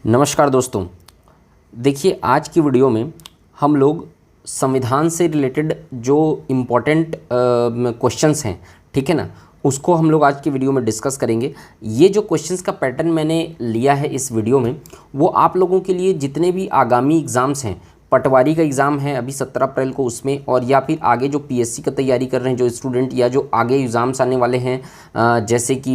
नमस्कार दोस्तों। देखिए, आज की वीडियो में हम लोग संविधान से रिलेटेड जो इम्पोर्टेंट क्वेश्चंस हैं, ठीक है ना, उसको हम लोग आज की वीडियो में डिस्कस करेंगे। ये जो क्वेश्चंस का पैटर्न मैंने लिया है इस वीडियो में, वो आप लोगों के लिए जितने भी आगामी एग्ज़ाम्स हैं, पटवारी का एग्ज़ाम है अभी 17 अप्रैल को, उसमें और या फिर आगे जो पीएससी का तैयारी कर रहे हैं जो स्टूडेंट, या जो आगे एग्ज़ाम्स आने वाले हैं जैसे कि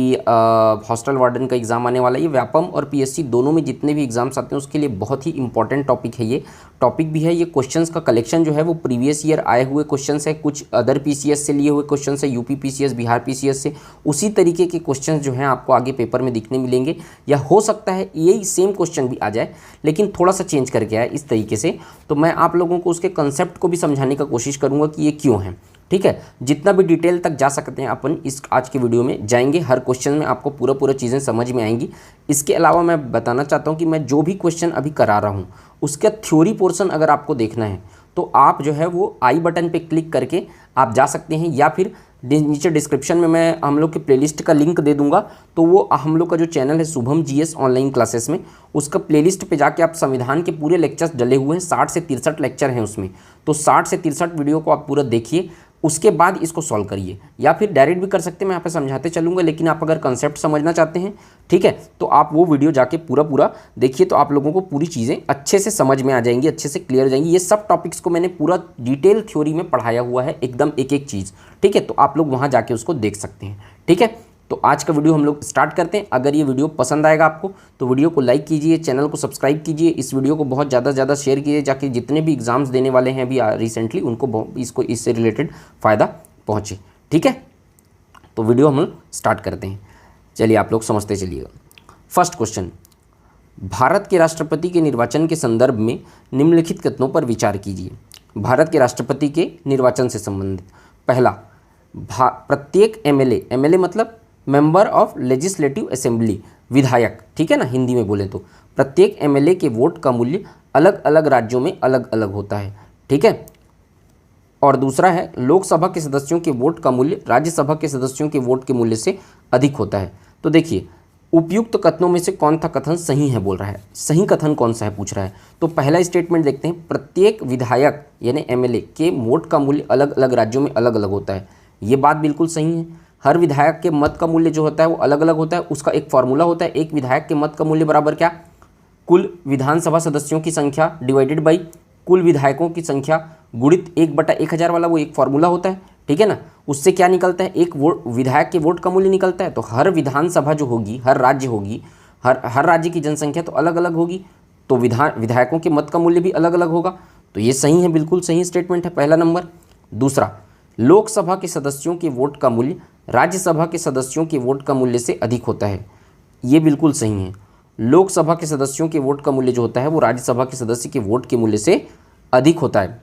हॉस्टल वार्डन का एग्ज़ाम आने वाला है, ये व्यापम और पीएससी दोनों में जितने भी एग्ज़ाम्स आते हैं उसके लिए बहुत ही इंपॉर्टेंट टॉपिक है। ये टॉपिक भी है, ये क्वेश्चंस का कलेक्शन जो है वो प्रीवियस ईयर आए हुए क्वेश्चंस है, कुछ अदर पीसीएस से लिए हुए क्वेश्चंस है, यूपी पीसीएस, बिहार पीसीएस से। उसी तरीके के क्वेश्चंस जो हैं आपको आगे पेपर में दिखने मिलेंगे, या हो सकता है यही सेम क्वेश्चन भी आ जाए लेकिन थोड़ा सा चेंज करके आए इस तरीके से। तो मैं आप लोगों को उसके कंसेप्ट को भी समझाने का कोशिश करूंगा कि ये क्यों है, ठीक है। जितना भी डिटेल तक जा सकते हैं अपन इस आज के वीडियो में जाएंगे, हर क्वेश्चन में आपको पूरा चीज़ें समझ में आएंगी। इसके अलावा मैं बताना चाहता हूं कि मैं जो भी क्वेश्चन अभी करा रहा हूं उसका थ्योरी पोर्शन अगर आपको देखना है तो आप जो है वो आई बटन पे क्लिक करके आप जा सकते हैं, या फिर नीचे डिस्क्रिप्शन में मैं हम लोग के प्लेलिस्ट का लिंक दे दूंगा। तो वो हम लोग का जो चैनल है शुभम जीएस ऑनलाइन क्लासेस में, उसका प्लेलिस्ट पे जाके आप संविधान के पूरे लेक्चर्स डले हुए हैं, 60 से 63 लेक्चर हैं उसमें। तो 60 से 63 वीडियो को आप पूरा देखिए, उसके बाद इसको सॉल्व करिए, या फिर डायरेक्ट भी कर सकते हैं, मैं यहाँ पे समझाते चलूँगा। लेकिन आप अगर कंसेप्ट समझना चाहते हैं, ठीक है, तो आप वो वीडियो जाके पूरा देखिए, तो आप लोगों को पूरी चीज़ें अच्छे से समझ में आ जाएंगी, अच्छे से क्लियर हो जाएंगी। ये सब टॉपिक्स को मैंने पूरा डिटेल थ्योरी में पढ़ाया हुआ है, एकदम एक एक चीज़, ठीक है। तो आप लोग वहाँ जाके उसको देख सकते हैं, ठीक है। तो आज का वीडियो हम लोग स्टार्ट करते हैं। अगर ये वीडियो पसंद आएगा आपको तो वीडियो को लाइक कीजिए, चैनल को सब्सक्राइब कीजिए, इस वीडियो को बहुत ज़्यादा से ज़्यादा शेयर कीजिए, जाके जितने भी एग्जाम्स देने वाले हैं अभी रिसेंटली उनको इसको इससे रिलेटेड फ़ायदा पहुँचे, ठीक है। तो वीडियो हम स्टार्ट करते हैं, चलिए आप लोग समझते चलिएगा। फर्स्ट क्वेश्चन, भारत के राष्ट्रपति के निर्वाचन के संदर्भ में निम्नलिखित कथनों पर विचार कीजिए। भारत के राष्ट्रपति के निर्वाचन से संबंधित, पहला, प्रत्येक एमएलए मतलब मेंबर ऑफ लेजिस्लेटिव असेंबली, विधायक, ठीक है ना, हिंदी में बोले तो प्रत्येक एमएलए के वोट का मूल्य अलग अलग राज्यों में अलग अलग होता है, ठीक है। और दूसरा है, लोकसभा के सदस्यों के वोट का मूल्य राज्यसभा के सदस्यों के वोट के मूल्य से अधिक होता है। तो देखिए, उपयुक्त कथनों में से कौन सा कथन सही है बोल रहा है, सही कथन कौन सा है पूछ रहा है। तो पहला स्टेटमेंट देखते हैं, प्रत्येक विधायक यानी एमएलए के वोट का मूल्य अलग अलग राज्यों में अलग अलग होता है। ये बात बिल्कुल सही है। हर विधायक के मत का मूल्य जो होता है वो अलग अलग होता है, उसका एक फॉर्मूला होता है, एक विधायक के मत का मूल्य बराबर क्या, कुल विधानसभा सदस्यों की संख्या डिवाइडेड बाई कुल विधायकों की संख्या गुणित 1/1000 वाला वो एक फॉर्मूला होता है, ठीक है ना। उससे क्या निकलता है, एक वोट विधायक के वोट का मूल्य निकलता है। तो हर विधानसभा जो होगी, हर राज्य होगी, हर राज्य की जनसंख्या तो अलग अलग होगी, तो विधायकों के मत का मूल्य भी अलग अलग होगा। तो ये सही है, बिल्कुल सही स्टेटमेंट है, पहला नंबर। दूसरा, लोकसभा के सदस्यों के वोट का मूल्य राज्यसभा के सदस्यों के वोट का मूल्य से अधिक होता है। ये बिल्कुल सही है, लोकसभा के सदस्यों के वोट का मूल्य जो होता है वो राज्यसभा के सदस्य के वोट के मूल्य से अधिक होता है,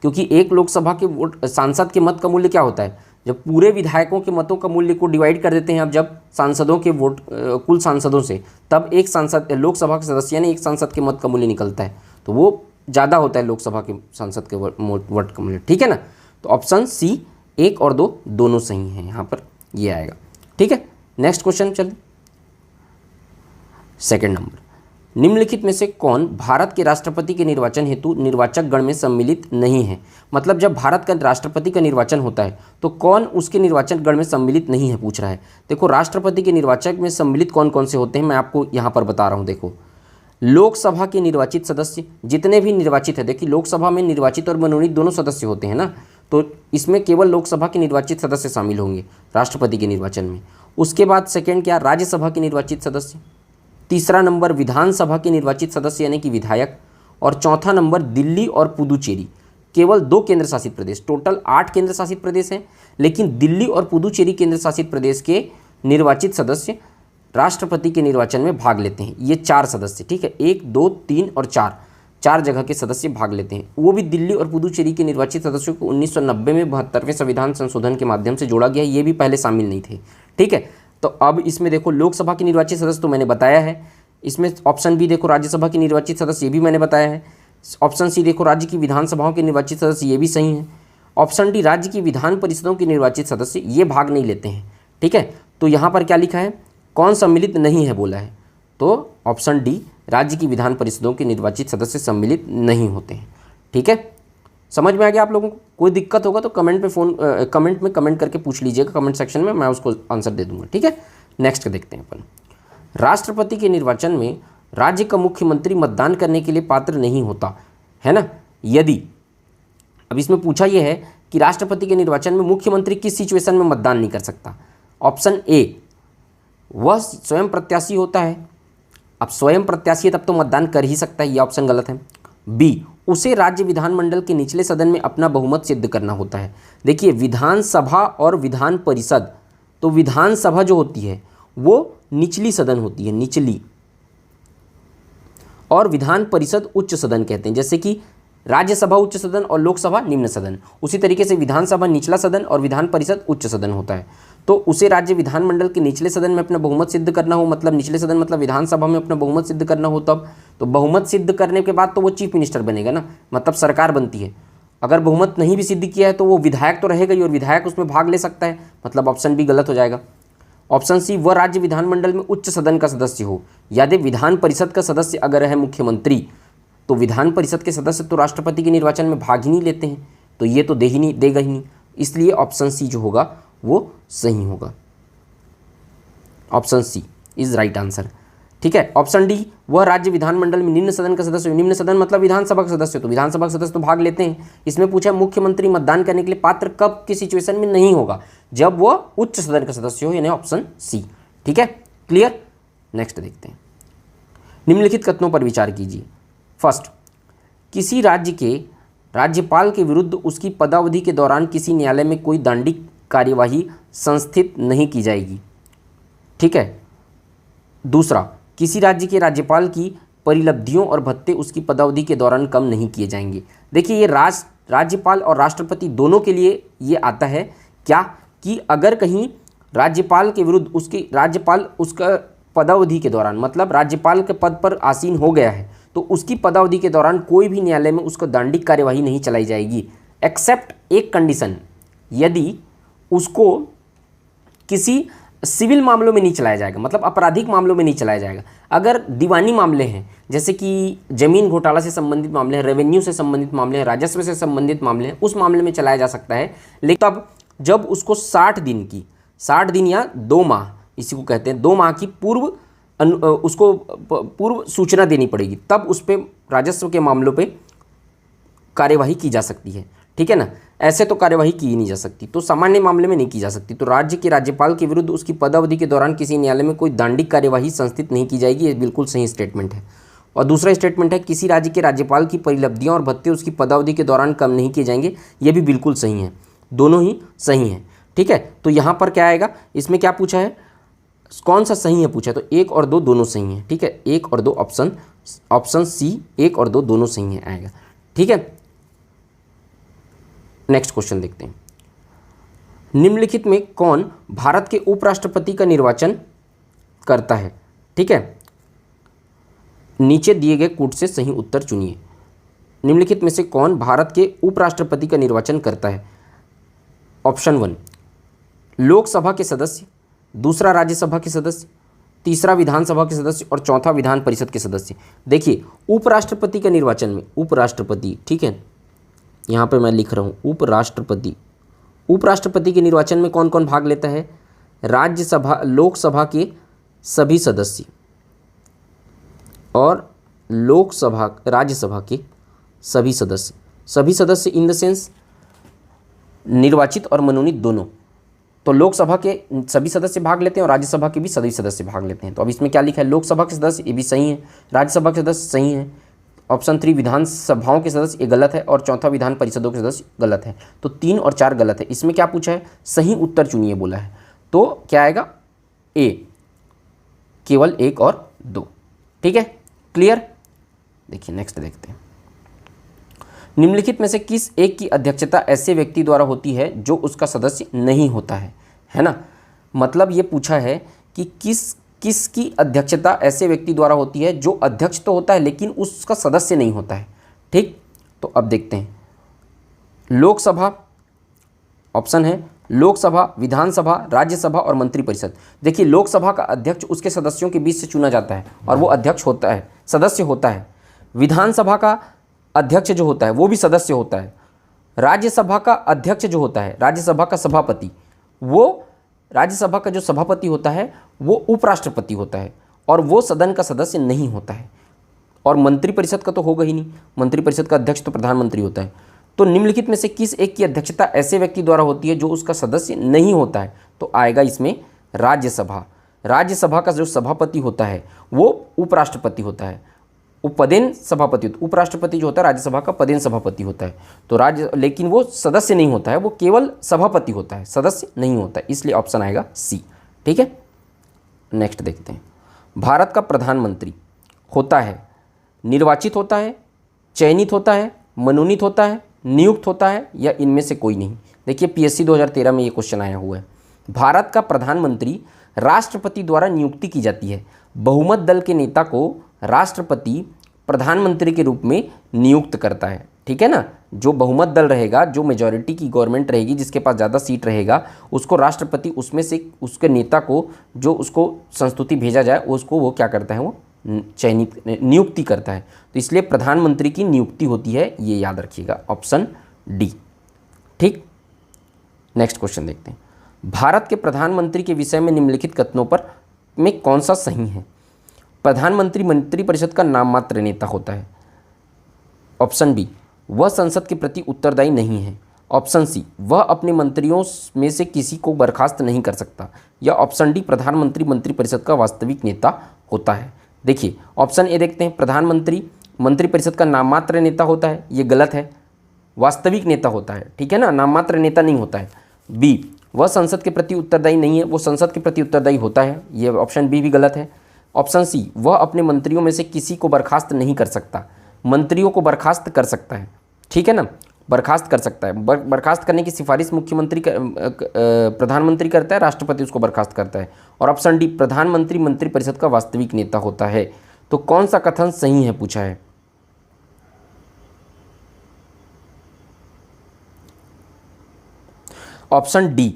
क्योंकि एक लोकसभा के वोट सांसद के मत का मूल्य क्या होता है, जब पूरे विधायकों के मतों का मूल्य को डिवाइड कर देते हैं, अब जब सांसदों के वोट कुल सांसदों से, तब एक सांसद लोकसभा के सदस्य यानी एक सांसद के मत का मूल्य निकलता है, तो वो ज़्यादा होता है लोकसभा के सांसद के वोट का मूल्य, ठीक है ना। तो ऑप्शन सी 1 और 2 दोनों सही हैं, यहाँ पर ये आएगा, ठीक है। नेक्स्ट क्वेश्चन चल, सेकंड नंबर, निम्नलिखित में से कौन भारत के राष्ट्रपति के निर्वाचन हेतु निर्वाचक गण में सम्मिलित नहीं है। मतलब जब भारत का राष्ट्रपति का निर्वाचन होता है तो कौन उसके निर्वाचक गण में सम्मिलित नहीं है पूछ रहा है। देखो, राष्ट्रपति के निर्वाचक में सम्मिलित कौन कौन से होते हैं मैं आपको यहाँ पर बता रहा हूँ। देखो, लोकसभा के निर्वाचित सदस्य जितने भी निर्वाचित है, देखिए लोकसभा में निर्वाचित और मनोनीत दोनों सदस्य होते हैं ना, तो इसमें केवल लोकसभा के निर्वाचित सदस्य शामिल होंगे राष्ट्रपति के निर्वाचन में। उसके बाद सेकंड क्या, राज्यसभा के निर्वाचित सदस्य। तीसरा नंबर विधानसभा के निर्वाचित सदस्य यानी कि विधायक। और चौथा नंबर दिल्ली और पुदुचेरी, केवल 2 केंद्र शासित प्रदेश, टोटल 8 केंद्र शासित प्रदेश हैं, लेकिन दिल्ली और पुदुचेरी केंद्र शासित प्रदेश के निर्वाचित सदस्य राष्ट्रपति के निर्वाचन में भाग लेते हैं। ये 4 सदस्य, ठीक है, 1, 2, 3 और 4 जगह के सदस्य भाग लेते हैं। वो भी दिल्ली और पुदुचेरी के निर्वाचित सदस्यों को 1990 में 72वें संविधान संशोधन के माध्यम से जोड़ा गया, ये भी पहले शामिल नहीं थे, ठीक है। तो अब इसमें देखो, लोकसभा के निर्वाचित सदस्य तो मैंने बताया है, इसमें ऑप्शन बी देखो राज्यसभा के निर्वाचित सदस्य, ये भी मैंने बताया है। ऑप्शन सी देखो राज्य की विधानसभाओं के निर्वाचित सदस्य, ये भी सही है। ऑप्शन डी राज्य की विधान परिषदों के निर्वाचित सदस्य, ये भाग नहीं लेते हैं, ठीक है। तो यहाँ पर क्या लिखा है, कौन सम्मिलित नहीं है बोला है, तो ऑप्शन डी राज्य की विधान परिषदों के निर्वाचित सदस्य सम्मिलित नहीं होते हैं। ठीक है, समझ में आ गया आप लोगों को? कोई दिक्कत होगा तो कमेंट में कमेंट करके पूछ लीजिएगा, कमेंट सेक्शन में, मैं उसको आंसर दे दूंगा। ठीक है, नेक्स्ट देखते हैं अपन। राष्ट्रपति के निर्वाचन में राज्य का मुख्यमंत्री मतदान करने के लिए पात्र नहीं होता है ना, यदि, अब इसमें पूछा यह है कि राष्ट्रपति के निर्वाचन में मुख्यमंत्री किस सिचुएशन में मतदान नहीं कर सकता। ऑप्शन ए, वह स्वयं प्रत्याशी होता है। अब स्वयं प्रत्याशी है तब तो मतदान कर ही सकता है, यह ऑप्शन गलत है। बी, उसे राज्य विधानमंडल के निचले सदन में अपना बहुमत सिद्ध करना होता है। देखिए, विधानसभा और विधान परिषद, तो विधानसभा जो होती है वो निचली सदन होती है, निचली, और विधान परिषद उच्च सदन कहते हैं। जैसे कि राज्यसभा उच्च सदन और लोकसभा निम्न सदन, उसी तरीके से विधानसभा निचला सदन और विधान परिषद उच्च सदन होता है। तो उसे राज्य विधानमंडल के निचले सदन में अपना बहुमत सिद्ध करना हो, मतलब निचले सदन मतलब विधानसभा में अपना बहुमत सिद्ध करना हो तब, तो बहुमत सिद्ध करने के बाद तो वो चीफ मिनिस्टर बनेगा ना, मतलब सरकार बनती है। अगर बहुमत नहीं भी सिद्ध किया है तो वो विधायक तो रहेगा ही, और विधायक उसमें भाग ले सकता है, मतलब ऑप्शन बी गलत हो जाएगा। ऑप्शन सी, वह राज्य विधानमंडल में उच्च सदन का सदस्य हो। याद है, विधान परिषद का सदस्य अगर है मुख्यमंत्री, तो विधान परिषद के सदस्य तो राष्ट्रपति के निर्वाचन में भाग ही नहीं लेते हैं, तो ये तो देगा ही नहीं, इसलिए ऑप्शन सी जो होगा वो सही होगा। Option C is right answer. ठीक है, ऑप्शन डी, वह राज्य विधानमंडल में निम्न सदन का सदस्य हो। निम्न सदन मतलब विधानसभा का सदस्य, तो विधानसभा के सदस्य तो भाग लेते हैं। इसमें पूछा मुख्यमंत्री मतदान करने के लिए पात्र कब की सिचुएशन में नहीं होगा, जब वह उच्च सदन का सदस्य हो, यानी ऑप्शन सी। ठीक है, क्लियर। नेक्स्ट देखते हैं, निम्नलिखित कथनों पर विचार कीजिए। फर्स्ट, किसी राज्य के राज्यपाल के विरुद्ध उसकी पदावधि के दौरान किसी न्यायालय में कोई दंडिक कार्यवाही संस्थित नहीं की जाएगी। ठीक है। दूसरा, किसी राज्य के राज्यपाल की परिलब्धियों और भत्ते उसकी पदावधि के दौरान कम नहीं किए जाएंगे। देखिए, ये राज्यपाल और राष्ट्रपति दोनों के लिए ये आता है क्या, कि अगर कहीं राज्यपाल के विरुद्ध उसका पदावधि के दौरान, मतलब राज्यपाल के पद पर आसीन हो गया है, तो उसकी पदावधि के दौरान कोई भी न्यायालय में उसको दंडिक कार्यवाही नहीं चलाई जाएगी, एक्सेप्ट एक कंडीशन, यदि उसको किसी सिविल मामलों में नहीं चलाया जाएगा, मतलब आपराधिक मामलों में नहीं चलाया जाएगा। अगर दीवानी मामले हैं, जैसे कि जमीन घोटाला से संबंधित मामले हैं, रेवेन्यू से संबंधित मामले हैं, राजस्व से संबंधित मामले हैं, उस मामले में चलाया जा सकता है। लेकिन तब जब उसको 60 दिन या 2 माह, इसी को कहते हैं 2 माह की उसको पूर्व सूचना देनी पड़ेगी, तब उस पर राजस्व के मामलों पे कार्यवाही की जा सकती है। ठीक है ना, ऐसे तो कार्यवाही की ही नहीं जा सकती, तो सामान्य मामले में नहीं की जा सकती। तो राज्य के राज्यपाल के विरुद्ध उसकी पदावधि के दौरान किसी न्यायालय में कोई दंडिक कार्यवाही संस्थित नहीं की जाएगी, ये बिल्कुल सही स्टेटमेंट है। और दूसरा स्टेटमेंट है, किसी राज्य के राज्यपाल की परिलब्धियां और भत्ते उसकी पदावधि के दौरान कम नहीं किए जाएंगे, ये भी बिल्कुल सही है, दोनों ही सही हैं। ठीक है, तो यहाँ पर क्या आएगा, इसमें क्या पूछा है, कौन सा सही है पूछा है, तो 1 और 2 दोनों सही हैं। ठीक है, 1 और 2 ऑप्शन सी 1 और 2 दोनों सही है आएगा। ठीक है, नेक्स्ट क्वेश्चन देखते हैं। निम्नलिखित में कौन भारत के उपराष्ट्रपति का निर्वाचन करता है। ठीक है, नीचे दिए गए कूट से सही उत्तर चुनिए। निम्नलिखित में से कौन भारत के उपराष्ट्रपति का निर्वाचन करता है। ऑप्शन 1 लोकसभा के सदस्य, दूसरा राज्यसभा के सदस्य, तीसरा विधानसभा के सदस्य और चौथा विधान परिषद के सदस्य। देखिए, उपराष्ट्रपति का निर्वाचन में उपराष्ट्रपति, ठीक है, यहाँ पे मैं लिख रहा हूँ उपराष्ट्रपति के निर्वाचन में कौन कौन भाग लेता है, लोकसभा के सभी सदस्य और राज्यसभा के सभी सदस्य इन द सेंस निर्वाचित और मनोनीत दोनों। तो लोकसभा के सभी सदस्य भाग लेते हैं और राज्यसभा के भी सभी सदस्य भाग लेते हैं। तो अब इसमें क्या लिखा है, लोकसभा के सदस्य, ये भी सही है, राज्यसभा के सदस्य सही है। ऑप्शन 3 विधानसभाओं के सदस्य, ये गलत है, और चौथा विधान परिषदों के सदस्य गलत है। तो 3 और 4 गलत है। इसमें क्या पूछा है, सही उत्तर चुनिए बोला है, तो क्या आएगा, ए, केवल 1 और 2। ठीक है, क्लियर। देखिए नेक्स्ट देखते हैं। निम्नलिखित में से किस एक की अध्यक्षता ऐसे व्यक्ति द्वारा होती है जो उसका सदस्य नहीं होता है ना। मतलब ये पूछा है कि किसकी अध्यक्षता ऐसे व्यक्ति द्वारा होती है जो अध्यक्ष तो होता है लेकिन उसका सदस्य नहीं होता है। ठीक, तो अब देखते हैं। लोकसभा ऑप्शन है लोकसभा, विधानसभा, राज्यसभा और मंत्रिपरिषद। देखिए लोकसभा का अध्यक्ष उसके सदस्यों के बीच से चुना जाता है और वो अध्यक्ष होता है, सदस्य होता है। विधानसभा का अध्यक्ष जो होता है वो भी सदस्य होता है। राज्यसभा का अध्यक्ष जो होता है, राज्यसभा का सभापति, वो राज्यसभा का जो सभापति होता है वो उपराष्ट्रपति होता है और वो सदन का सदस्य नहीं होता है। और मंत्रिपरिषद का तो होगा ही नहीं, मंत्रिपरिषद का अध्यक्ष तो प्रधानमंत्री होता है। तो निम्नलिखित में से किस एक की अध्यक्षता ऐसे व्यक्ति द्वारा होती है जो उसका सदस्य नहीं होता है? तो आएगा इसमें राज्यसभा। राज्यसभा का जो सभापति होता है वो उपराष्ट्रपति होता है, पदेन सभापति, उपराष्ट्रपति जो होता है राज्यसभा का पदेन सभापति होता है। तो लेकिन वो सदस्य नहीं होता है, वो केवल सभापति होता है, सदस्य नहीं होता है, इसलिए ऑप्शन आएगा सी। ठीक है, नेक्स्ट देखते हैं। भारत का प्रधानमंत्री होता है निर्वाचित होता है, चयनित होता है, मनोनीत होता है, नियुक्त होता है या इनमें से कोई नहीं? देखिए पीएससी 2013 में ये क्वेश्चन आया हुआ है। भारत का प्रधानमंत्री राष्ट्रपति द्वारा नियुक्ति की जाती है। बहुमत दल के नेता को राष्ट्रपति प्रधानमंत्री के रूप में नियुक्त करता है। ठीक है ना, जो बहुमत दल रहेगा, जो मेजॉरिटी की गवर्नमेंट रहेगी, जिसके पास ज़्यादा सीट रहेगा, उसको राष्ट्रपति उसमें से उसके नेता को जो उसको संस्तुति भेजा जाए उसको वो क्या करता है, वो चयनित नियुक्ति करता है। तो इसलिए प्रधानमंत्री की नियुक्ति होती है, ये याद रखिएगा, ऑप्शन डी। ठीक, नेक्स्ट क्वेश्चन देखते हैं। भारत के प्रधानमंत्री के विषय में निम्नलिखित कथनों पर में कौन सा सही है? प्रधानमंत्री मंत्रिपरिषद का नाम मात्र नेता होता है। ऑप्शन बी, वह संसद के प्रति उत्तरदायी नहीं है। ऑप्शन सी, वह अपने मंत्रियों में से किसी को बर्खास्त नहीं कर सकता। या ऑप्शन डी, प्रधानमंत्री मंत्रिपरिषद का वास्तविक नेता होता है। देखिए ऑप्शन ए देखते हैं, प्रधानमंत्री मंत्रिपरिषद का नाम मात्र नेता होता है, ये गलत है, वास्तविक नेता होता है। ठीक है ना, नाम मात्र नेता नहीं होता है। बी, वह संसद के प्रति उत्तरदायी नहीं है, वो संसद के प्रति उत्तरदायी होता है, ये ऑप्शन बी भी गलत है। ऑप्शन सी, वह अपने मंत्रियों में से किसी को बर्खास्त नहीं कर सकता, मंत्रियों को बर्खास्त कर सकता है। ठीक है ना, बर्खास्त कर सकता है। बर्खास्त करने की सिफारिश मुख्यमंत्री प्रधानमंत्री करता है, राष्ट्रपति उसको बर्खास्त करता है। और ऑप्शन डी, प्रधानमंत्री मंत्रिपरिषद का वास्तविक नेता होता है। तो कौन सा कथन सही है पूछा है? ऑप्शन डी,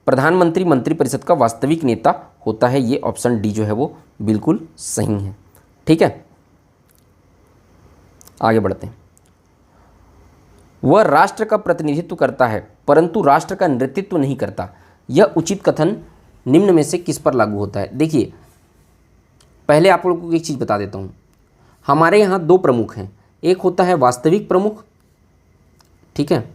प्रधानमंत्री मंत्रिपरिषद का वास्तविक नेता होता है, ये ऑप्शन डी जो है वो बिल्कुल सही है। ठीक है, आगे बढ़ते हैं। वह राष्ट्र का प्रतिनिधित्व करता है परंतु राष्ट्र का नेतृत्व नहीं करता, यह उचित कथन निम्न में से किस पर लागू होता है? देखिए पहले आप लोगों को एक चीज़ बता देता हूँ। हमारे यहाँ दो प्रमुख हैं, एक होता है वास्तविक प्रमुख, ठीक है,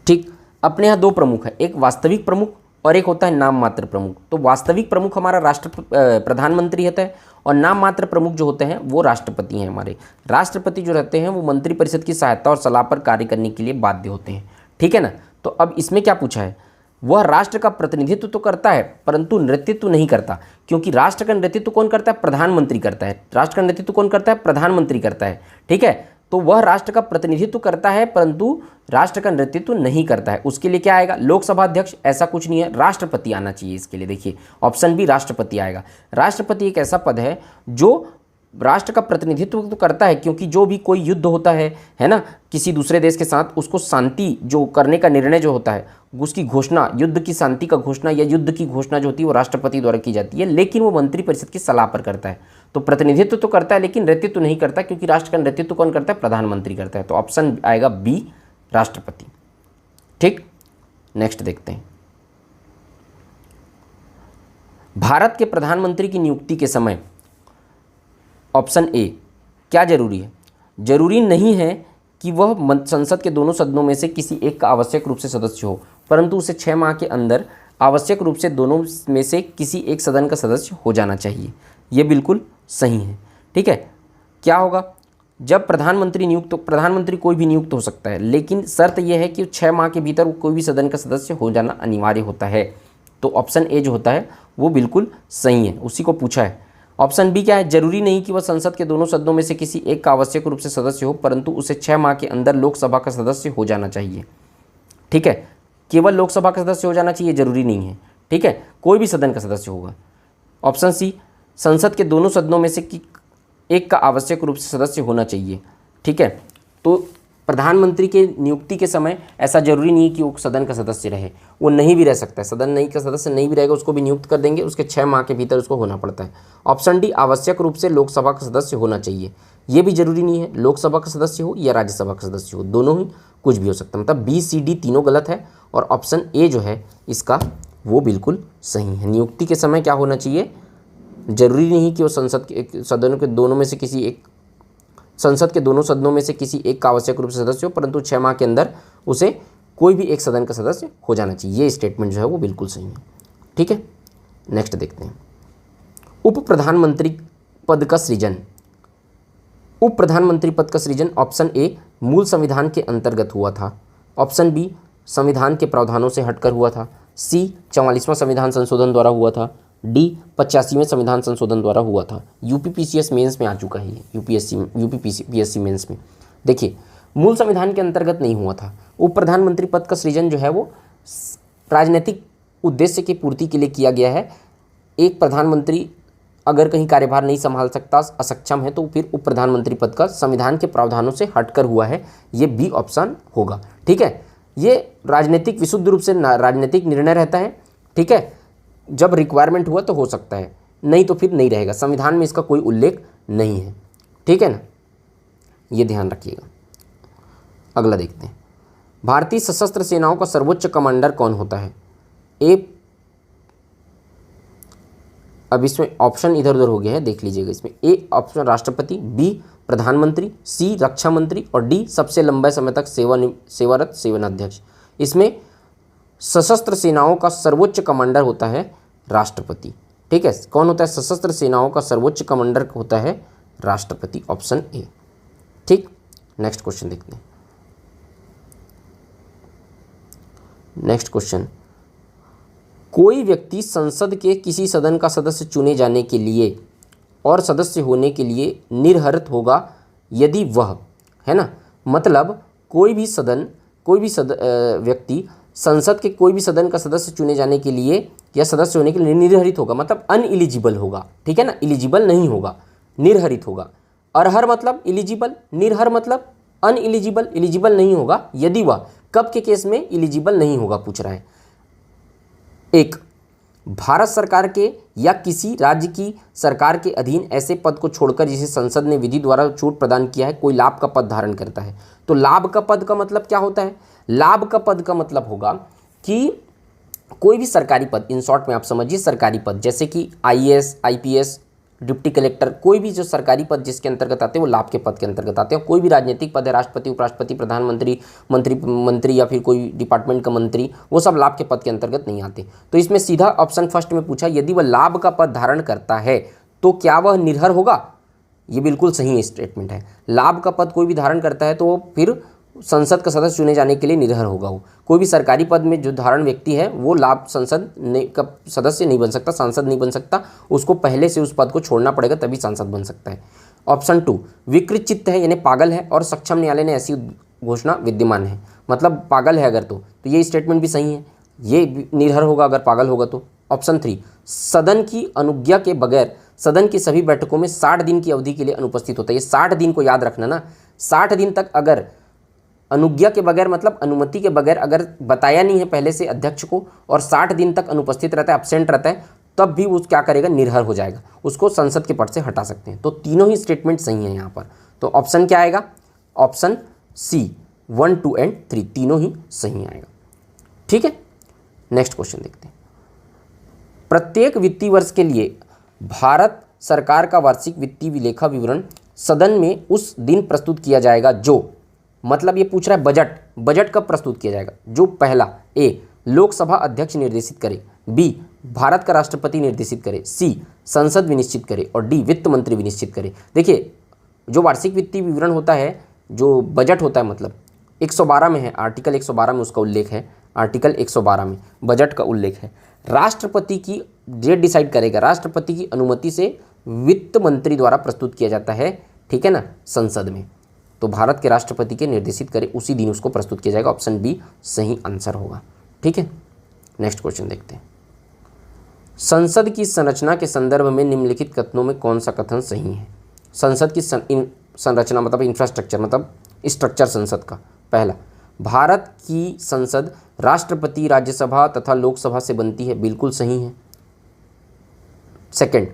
ठीक, अपने यहाँ दो प्रमुख हैं, एक वास्तविक प्रमुख और एक होता है नाम मात्र प्रमुख। तो वास्तविक प्रमुख हमारा प्रधानमंत्री होता है और नाम मात्र प्रमुख जो होते हैं वो राष्ट्रपति हैं। हमारे राष्ट्रपति जो रहते हैं वो मंत्रिपरिषद की सहायता और सलाह पर कार्य करने के लिए बाध्य होते हैं। ठीक है ना, तो अब इसमें क्या पूछा है? वह राष्ट्र का प्रतिनिधित्व तो करता है परंतु नेतृत्व नहीं करता, क्योंकि राष्ट्र का नेतृत्व कौन करता है? प्रधानमंत्री करता है। राष्ट्र का नेतृत्व कौन करता है? प्रधानमंत्री करता है। ठीक है, तो वह राष्ट्र का प्रतिनिधित्व करता है परंतु राष्ट्र का नेतृत्व नहीं करता है। उसके लिए क्या आएगा? लोकसभा अध्यक्ष, ऐसा कुछ नहीं है, राष्ट्रपति आना चाहिए इसके लिए। देखिए ऑप्शन बी, राष्ट्रपति आएगा। राष्ट्रपति एक ऐसा पद है जो राष्ट्र का प्रतिनिधित्व तो करता है, क्योंकि जो भी कोई युद्ध होता है ना, किसी दूसरे देश के साथ, उसको शांति जो करने का निर्णय जो होता है, उसकी घोषणा, युद्ध की शांति का घोषणा या युद्ध की घोषणा जो होती है वो राष्ट्रपति द्वारा की जाती है, लेकिन वो मंत्रिपरिषद की सलाह पर करता है। तो प्रतिनिधित्व तो करता है लेकिन नेतृत्व नहीं करता, क्योंकि राष्ट्र का नेतृत्व कौन करता है? प्रधानमंत्री करता है। तो ऑप्शन आएगा बी, राष्ट्रपति। ठीक, नेक्स्ट देखते हैं। भारत के प्रधानमंत्री की नियुक्ति के समय ऑप्शन ए क्या जरूरी है? जरूरी नहीं है कि वह संसद के दोनों सदनों में से किसी एक का आवश्यक रूप से सदस्य हो, परंतु उसे 6 माह के अंदर आवश्यक रूप से दोनों में से किसी एक सदन का सदस्य हो जाना चाहिए। ये बिल्कुल सही है। ठीक है, क्या होगा जब प्रधानमंत्री कोई भी नियुक्त हो सकता है, लेकिन शर्त यह है कि 6 माह के भीतर कोई भी सदन का सदस्य हो जाना अनिवार्य होता है। तो ऑप्शन ए जो होता है वो बिल्कुल सही है, उसी को पूछा है। ऑप्शन बी क्या है? जरूरी नहीं कि वह संसद के दोनों सदनों में से किसी एक का आवश्यक रूप से सदस्य हो, परंतु उसे 6 माह के अंदर लोकसभा का सदस्य हो जाना चाहिए। ठीक है, केवल लोकसभा का सदस्य हो जाना चाहिए, जरूरी नहीं है। ठीक है, कोई भी सदन का सदस्य होगा। ऑप्शन सी, संसद के दोनों सदनों में से एक का आवश्यक रूप से सदस्य होना चाहिए। ठीक है, तो प्रधानमंत्री के नियुक्ति के समय ऐसा जरूरी नहीं है कि वो सदन का सदस्य रहे, वो नहीं भी रह सकता है, सदन नहीं का सदस्य नहीं भी रहेगा उसको भी नियुक्त कर देंगे, उसके 6 माह के भीतर उसको होना पड़ता है। ऑप्शन डी, आवश्यक रूप से लोकसभा का सदस्य होना चाहिए, ये भी जरूरी नहीं है लोकसभा का सदस्य हो या राज्यसभा का सदस्य हो, दोनों ही कुछ भी हो सकता है। मतलब बी सी डी तीनों गलत है और ऑप्शन ए जो है इसका वो बिल्कुल सही है। नियुक्ति के समय क्या होना चाहिए, जरूरी नहीं कि वो संसद के सदनों के दोनों में से किसी एक, संसद के दोनों सदनों में से किसी एक का आवश्यक रूप से सदस्य हो, परंतु 6 माह के अंदर उसे कोई भी एक सदन का सदस्य हो जाना चाहिए। ये स्टेटमेंट जो है वो बिल्कुल सही है। ठीक है, नेक्स्ट देखते हैं। उप प्रधानमंत्री पद का सृजन। उप प्रधानमंत्री पद का सृजन ऑप्शन ए, मूल संविधान के अंतर्गत हुआ था। ऑप्शन बी, संविधान के प्रावधानों से हटकर हुआ था। सी, 44वां संविधान संशोधन द्वारा हुआ था। डी, 85वें संविधान संशोधन द्वारा हुआ था। यूपीपीसीएस मेंस में आ चुका है ये, यूपीपीएससी मेंस में। देखिए, मूल संविधान के अंतर्गत नहीं हुआ था। उप प्रधानमंत्री पद का सृजन जो है वो राजनीतिक उद्देश्य की पूर्ति के लिए किया गया है। एक प्रधानमंत्री अगर कहीं कार्यभार नहीं संभाल सकता, असक्षम है, तो फिर उप प्रधानमंत्री पद का संविधान के प्रावधानों से हटकर हुआ है, ये बी ऑप्शन होगा। ठीक है, ये राजनीतिक विशुद्ध रूप से राजनीतिक निर्णय रहता है। ठीक है, जब रिक्वायरमेंट हुआ तो हो सकता है, नहीं तो फिर नहीं रहेगा, संविधान में इसका कोई उल्लेख नहीं है। ठीक है ना, ये ध्यान रखिएगा। अगला देखते हैं, भारतीय सशस्त्र सेनाओं का सर्वोच्च कमांडर कौन होता है। ए, अब इसमें ऑप्शन इधर उधर हो गया है, देख लीजिएगा। इसमें ए ऑप्शन राष्ट्रपति, बी प्रधानमंत्री, सी रक्षा मंत्री और डी सबसे लंबे समय तक सेवारत सेनाध्यक्ष। इसमें सशस्त्र सेनाओं का सर्वोच्च कमांडर होता है राष्ट्रपति। ठीक है, कौन होता है, सशस्त्र सेनाओं का सर्वोच्च कमांडर होता है राष्ट्रपति, ऑप्शन ए। ठीक, नेक्स्ट क्वेश्चन देखते हैं। नेक्स्ट क्वेश्चन, कोई व्यक्ति संसद के किसी सदन का सदस्य चुने जाने के लिए और सदस्य होने के लिए निर्हरित होगा यदि वह, है ना, मतलब कोई भी व्यक्ति संसद के कोई भी सदन का सदस्य चुने जाने के लिए या सदस्य होने के लिए निर्हरित होगा, मतलब अनएलिजिबल होगा। ठीक है ना, एलिजिबल नहीं होगा, निर्हरित होगा। अरहर मतलब एलिजिबल, निर्हर मतलब अनएलिजिबल, एलिजिबल नहीं होगा यदि वह, कब के केस में एलिजिबल नहीं होगा पूछ रहा है। एक, भारत सरकार के या किसी राज्य की सरकार के अधीन ऐसे पद को छोड़कर जिसे संसद ने विधि द्वारा छूट प्रदान किया है, कोई लाभ का पद धारण करता है। तो लाभ का पद का मतलब क्या होता है, लाभ का पद का मतलब होगा कि कोई भी सरकारी पद, इन शॉर्ट में आप समझिए सरकारी पद, जैसे कि आईएएस, आईपीएस, डिप्टी कलेक्टर, कोई भी जो सरकारी पद जिसके अंतर्गत आते हैं वो लाभ के पद के अंतर्गत आते हैं। कोई भी राजनीतिक पद है, राष्ट्रपति, उपराष्ट्रपति, प्रधानमंत्री, मंत्री या फिर कोई डिपार्टमेंट का मंत्री, वो सब लाभ के पद के अंतर्गत नहीं आते। तो इसमें सीधा ऑप्शन फर्स्ट में पूछा, यदि वह लाभ का पद धारण करता है तो क्या वह निर्भर होगा। ये बिल्कुल सही स्टेटमेंट है। लाभ का पद कोई भी धारण करता है तो वो फिर संसद का सदस्य चुने जाने के लिए निर्भर होगा। वो कोई भी सरकारी पद में जो धारण व्यक्ति है वो लाभ संसद का सदस्य नहीं बन सकता, सांसद नहीं बन सकता, उसको पहले से उस पद को छोड़ना पड़ेगा तभी सांसद बन सकता है। ऑप्शन 2, विकृत चित्त है यानी पागल है और सक्षम न्यायालय ने ऐसी घोषणा विद्यमान है, मतलब पागल है अगर तो ये स्टेटमेंट भी सही है, ये निर्भर होगा अगर पागल होगा तो। ऑप्शन 3, सदन की अनुज्ञा के बगैर सदन की सभी बैठकों में 60 दिन की अवधि के लिए अनुपस्थित होता है। ये 60 दिन को याद रखना ना, 60 दिन तक अगर अनुज्ञा के बगैर मतलब अनुमति के बगैर अगर बताया नहीं है पहले से अध्यक्ष को और 60 दिन तक अनुपस्थित रहता है, एब्सेंट रहता है, तब भी वो क्या करेगा, निर्भर हो जाएगा, उसको संसद के पद से हटा सकते हैं। तो तीनों ही स्टेटमेंट सही है यहाँ पर। तो ऑप्शन क्या आएगा, ऑप्शन सी 1, 2 एंड 3 तीनों ही सही आएगा। ठीक है, नेक्स्ट क्वेश्चन देखते हैं। प्रत्येक वित्तीय वर्ष के लिए भारत सरकार का वार्षिक वित्तीय लेखा विवरण सदन में उस दिन प्रस्तुत किया जाएगा जो, मतलब ये पूछ रहा है बजट कब प्रस्तुत किया जाएगा, जो पहला, ए लोकसभा अध्यक्ष निर्देशित करे, बी भारत का राष्ट्रपति निर्देशित करे, सी संसद विनिश्चित करे और डी वित्त मंत्री विनिश्चित करे। देखिए, जो वार्षिक वित्तीय विवरण होता है, जो बजट होता है, मतलब 112 में है, आर्टिकल 112 में उसका उल्लेख है, आर्टिकल 112 में बजट का उल्लेख है। राष्ट्रपति की डेट डिसाइड करेगा, राष्ट्रपति की अनुमति से वित्त मंत्री द्वारा प्रस्तुत किया जाता है, ठीक है ना, संसद में। तो भारत के राष्ट्रपति के निर्देशित करे उसी दिन उसको प्रस्तुत किया जाएगा। ऑप्शन बी सही आंसर होगा। ठीक है, नेक्स्ट क्वेश्चन देखते हैं। संसद की संरचना के संदर्भ में निम्नलिखित कथनों में कौन सा कथन सही है? संसद की संरचना मतलब इंफ्रास्ट्रक्चर, मतलब स्ट्रक्चर संसद का। पहला, भारत की संसद राष्ट्रपति, राज्यसभा तथा लोकसभा से बनती है, बिल्कुल सही है। सेकंड,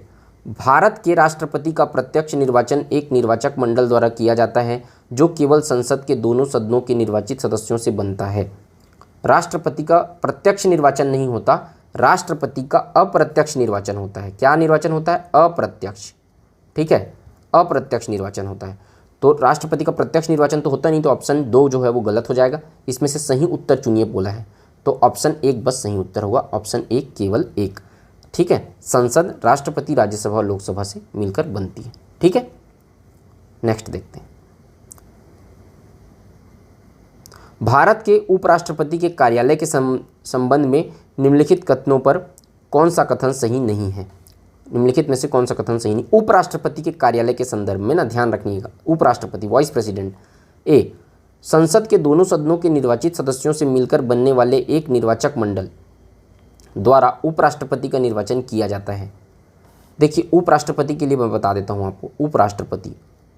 भारत के राष्ट्रपति का प्रत्यक्ष निर्वाचन एक निर्वाचक मंडल द्वारा किया जाता है जो केवल संसद के दोनों सदनों के निर्वाचित सदस्यों से बनता है। राष्ट्रपति का प्रत्यक्ष निर्वाचन नहीं होता, राष्ट्रपति का अप्रत्यक्ष निर्वाचन होता है। क्या निर्वाचन होता है? अप्रत्यक्ष। ठीक है, अप्रत्यक्ष निर्वाचन होता है। तो राष्ट्रपति का प्रत्यक्ष निर्वाचन तो होता नहीं, तो ऑप्शन 2 जो है वो गलत हो जाएगा। इसमें से सही उत्तर चुनिए बोला है, तो ऑप्शन 1 बस सही उत्तर होगा, ऑप्शन 1 केवल 1। ठीक है, संसद राष्ट्रपति, राज्यसभा और लोकसभा से मिलकर बनती है। ठीक है, नेक्स्ट देखते हैं। भारत के उपराष्ट्रपति के कार्यालय के संबंध में निम्नलिखित कथनों पर कौन सा कथन सही नहीं है? निम्नलिखित में से कौन सा कथन सही नहीं? उपराष्ट्रपति के कार्यालय के संदर्भ में ना ध्यान रखिएगा, उपराष्ट्रपति वाइस प्रेसिडेंट। ए, संसद के दोनों सदनों के निर्वाचित सदस्यों से मिलकर बनने वाले एक निर्वाचक मंडल द्वारा उपराष्ट्रपति का निर्वाचन किया जाता है। देखिए, उपराष्ट्रपति के लिए मैं बता देता हूँ आपको,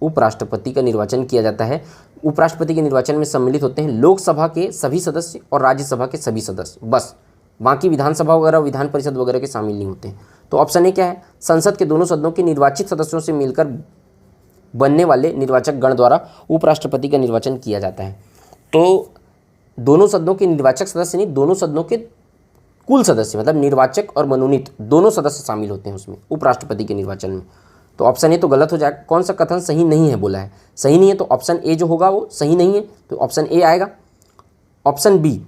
उपराष्ट्रपति का निर्वाचन किया जाता है। उपराष्ट्रपति के निर्वाचन में सम्मिलित होते हैं लोकसभा के सभी सदस्य और राज्यसभा के सभी सदस्य, बस। बाकी विधानसभा वगैरह, विधान परिषद वगैरह के शामिल नहीं होते हैं। तो ऑप्शन ए क्या है? संसद के दोनों सदनों के निर्वाचित सदस्यों से मिलकर बनने वाले निर्वाचक गण द्वारा उपराष्ट्रपति का निर्वाचन किया जाता है। तो दोनों सदनों के निर्वाचक सदस्य नहीं, दोनों सदनों के कुल सदस्य, मतलब निर्वाचक और मनोनीत दोनों सदस्य शामिल होते हैं उसमें, उपराष्ट्रपति के निर्वाचन में। तो ऑप्शन ए तो गलत हो जाएगा। कौन सा कथन सही नहीं है बोला है? सही नहीं है, तो ऑप्शन ए जो होगा वो सही नहीं है, तो ऑप्शन ए आएगा। ऑप्शन बी,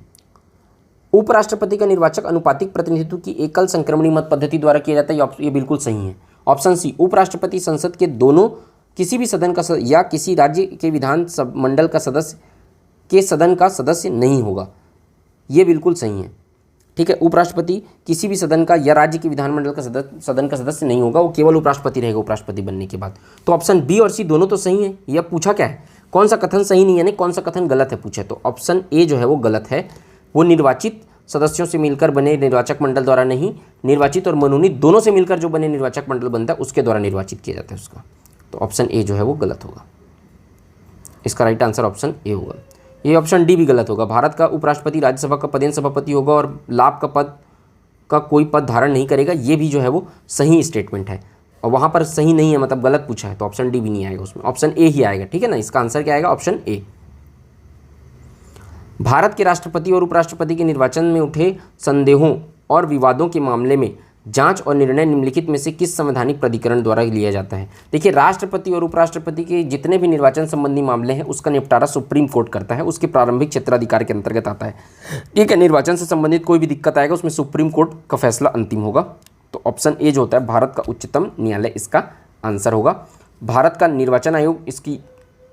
उपराष्ट्रपति का निर्वाचक अनुपातिक प्रतिनिधित्व की एकल संक्रमणी मत पद्धति द्वारा किया जाता है, ये बिल्कुल सही है। ऑप्शन सी, उपराष्ट्रपति संसद के दोनों किसी भी सदन का या किसी राज्य के विधान मंडल का सदस्य के सदन का सदस्य नहीं होगा, ये बिल्कुल सही है। ठीक है, उपराष्ट्रपति किसी भी सदन का या राज्य के विधानमंडल का सदन का सदस्य नहीं होगा, वो केवल उपराष्ट्रपति रहेगा उपराष्ट्रपति बनने के बाद। तो ऑप्शन बी और सी दोनों तो सही है। यह पूछा क्या है? कौन सा कथन सही नहीं है, यानी कौन सा कथन गलत है पूछे, तो ऑप्शन ए जो है वो गलत है। वो निर्वाचित सदस्यों से मिलकर बने निर्वाचक मंडल द्वारा नहीं, निर्वाचित और मनोनीत दोनों से मिलकर जो बने निर्वाचक मंडल बनता है उसके द्वारा निर्वाचित किया जाता है उसका। तो ऑप्शन ए जो है वो गलत होगा, इसका राइट आंसर ऑप्शन ए होगा। ये ऑप्शन डी भी गलत होगा। भारत का उपराष्ट्रपति राज्यसभा का पदेन सभापति होगा और लाभ का पद का कोई पद धारण नहीं करेगा, ये भी जो है वो सही स्टेटमेंट है। और वहाँ पर सही नहीं है, मतलब गलत पूछा है, तो ऑप्शन डी भी नहीं आएगा उसमें, ऑप्शन ए ही आएगा। ठीक है ना, इसका आंसर क्या आएगा? Option A. भारत के राष्ट्रपति और उपराष्ट्रपति के निर्वाचन में उठे संदेहों और विवादों के मामले में जांच और निर्णय निम्नलिखित में से किस संवैधानिक प्राधिकरण द्वारा लिया जाता है? देखिए, राष्ट्रपति और उपराष्ट्रपति के जितने भी निर्वाचन संबंधी मामले हैं उसका निपटारा सुप्रीम कोर्ट करता है, उसके प्रारंभिक क्षेत्राधिकार के अंतर्गत आता है। ठीक है, निर्वाचन से संबंधित कोई भी दिक्कत आएगा उसमें सुप्रीम कोर्ट का फैसला अंतिम होगा। तो ऑप्शन ए जो होता है भारत का उच्चतम न्यायालय इसका आंसर होगा। भारत का निर्वाचन आयोग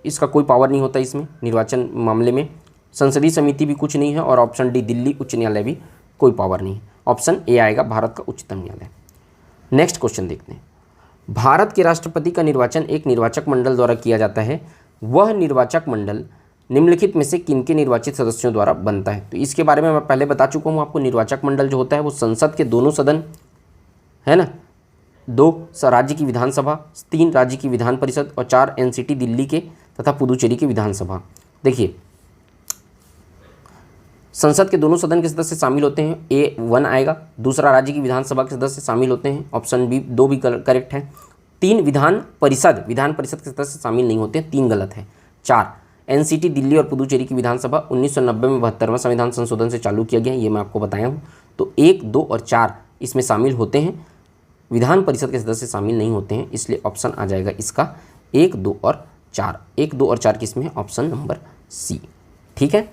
इसका कोई पावर नहीं होता इसमें, निर्वाचन मामले में संसदीय समिति भी कुछ नहीं है, और ऑप्शन डी दिल्ली उच्च न्यायालय भी कोई पावर नहीं है। ऑप्शन ए आएगा भारत का उच्चतम न्यायालय। नेक्स्ट क्वेश्चन देखते हैं। भारत के राष्ट्रपति का निर्वाचन एक निर्वाचक मंडल द्वारा किया जाता है, वह निर्वाचक मंडल निम्नलिखित में से किनके निर्वाचित सदस्यों द्वारा बनता है? तो इसके बारे में मैं पहले बता चुका हूँ आपको। निर्वाचक मंडल जो होता है वो संसद के दोनों सदन है ना, 2 राज्य की विधानसभा, 3 राज्य की विधान परिषद और 4 एनसीटी दिल्ली के तथा पुदुचेरी की विधानसभा। देखिए, संसद के दोनों सदन के सदस्य शामिल होते हैं, ए 1 आएगा। दूसरा, राज्य की विधानसभा के सदस्य शामिल होते हैं, ऑप्शन बी 2 भी करेक्ट है। 3 विधान परिषद के सदस्य शामिल नहीं होते हैं, 3 गलत है। 4 एनसीटी दिल्ली और पुदुचेरी की विधानसभा 1990 में 72वां संविधान संशोधन से चालू किया गया, ये मैं आपको बताया हूँ। तो 1, 2 और 4 इसमें शामिल होते हैं, विधान परिषद के सदस्य शामिल नहीं होते हैं, इसलिए ऑप्शन आ जाएगा इसका 1, 2 और 4। 1, 2 और 4 किसमें है? Option number C. ठीक है,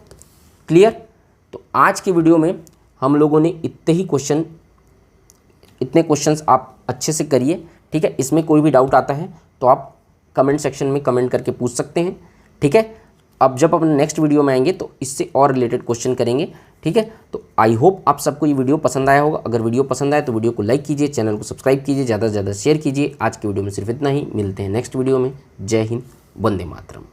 क्लियर? तो आज की वीडियो में हम लोगों ने इतने क्वेश्चंस आप अच्छे से करिए। ठीक है, इसमें कोई भी डाउट आता है तो आप कमेंट सेक्शन में कमेंट करके पूछ सकते हैं। ठीक है, अब जब अपन नेक्स्ट वीडियो में आएंगे तो इससे और रिलेटेड क्वेश्चन करेंगे। ठीक है, तो आई होप आप सबको ये वीडियो पसंद आया होगा। अगर वीडियो पसंद आए तो वीडियो को लाइक कीजिए, चैनल को सब्सक्राइब कीजिए, ज़्यादा से ज़्यादा शेयर कीजिए। आज की वीडियो में सिर्फ इतना ही, मिलते हैं नेक्स्ट वीडियो में। जय हिंद, वंदे मातरम।